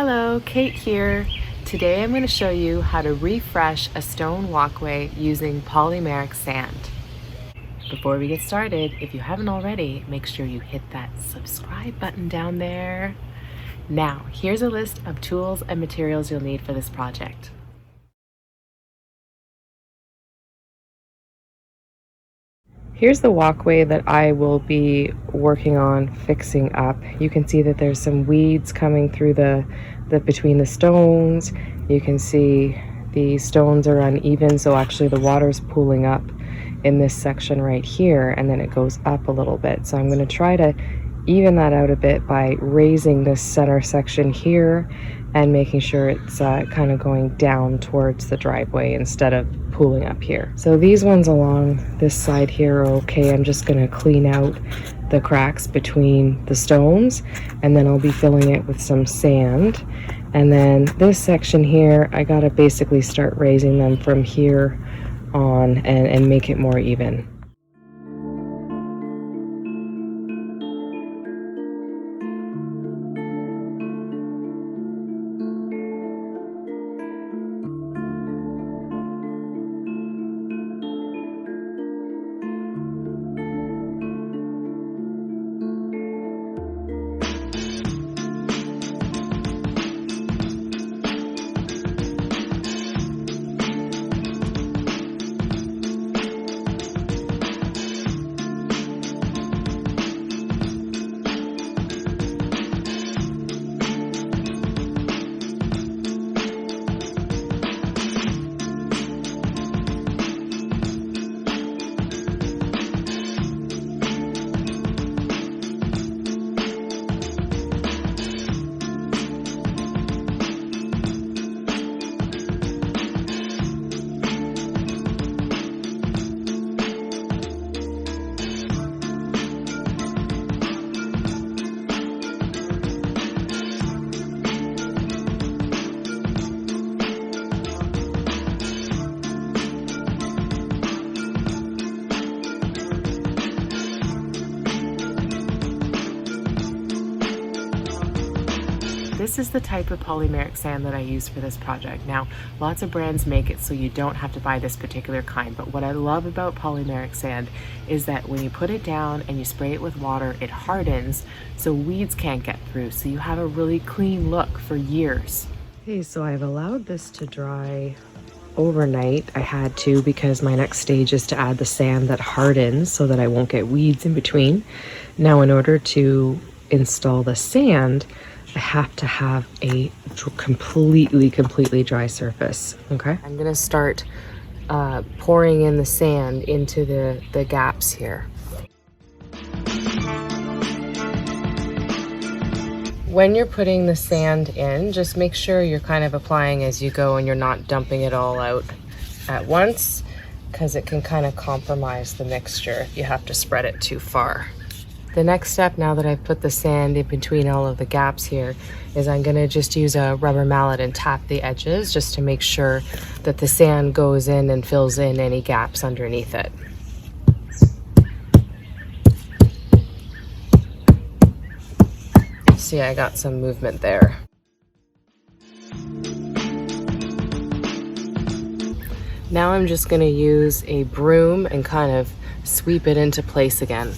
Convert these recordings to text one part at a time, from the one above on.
Hello, Kate here. Today I'm going to show you how to refresh a stone walkway using polymeric sand. Before we get started, if you haven't already, make sure you hit that subscribe button down there. Now, here's a list of tools and materials you'll need for this project. Here's the walkway that I will be working on fixing up. You can see that there's some weeds coming through the between the stones. You can see the stones are uneven, so actually the water's pooling up in this section right here, and then it goes up a little bit. So I'm going to try to even that out a bit by raising this center section here and making sure it's kind of going down towards the driveway instead of pooling up here. So these ones along this side here are okay. I'm just going to clean out the cracks between the stones, and then I'll be filling it with some sand. And then this section here, I got to basically start raising them from here on and make it more even. This is the type of polymeric sand that I use for this project. Now, lots of brands make it so you don't have to buy this particular kind, but what I love about polymeric sand is that when you put it down and you spray it with water, it hardens so weeds can't get through, so you have a really clean look for years. Okay, so I've allowed this to dry overnight. I had to because my next stage is to add the sand that hardens so that I won't get weeds in between. Now, in order to install the sand, I have to have a completely dry surface. Okay, I'm gonna start pouring in the sand into the gaps here. When you're putting the sand in, just make sure you're kind of applying as you go and you're not dumping it all out at once, because it can kind of compromise the mixture if you have to spread it too far. The next step, now that I've put the sand in between all of the gaps here, is I'm gonna just use a rubber mallet and tap the edges just to make sure that the sand goes in and fills in any gaps underneath it. See, I got some movement there. Now I'm just gonna use a broom and kind of sweep it into place again.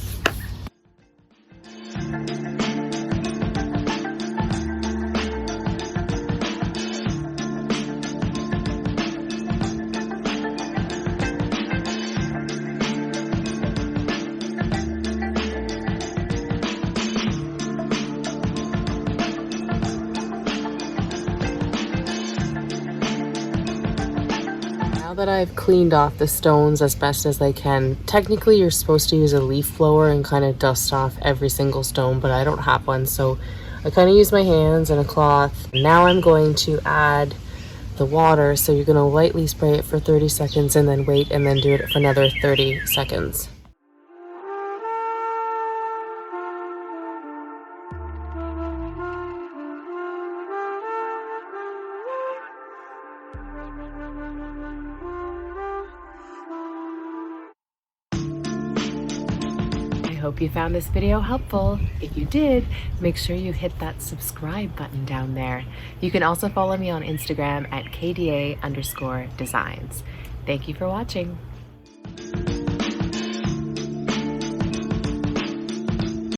Now that I've cleaned off the stones as best as I can, technically you're supposed to use a leaf blower and kind of dust off every single stone, but I don't have one, so I kind of use my hands and a cloth. Now I'm going to add the water, so you're going to lightly spray it for 30 seconds and then wait and then do it for another 30 seconds. hope you found this video helpful. If you did, make sure you hit that subscribe button down there. You can also follow me on Instagram at KDA_designs. Thank you for watching.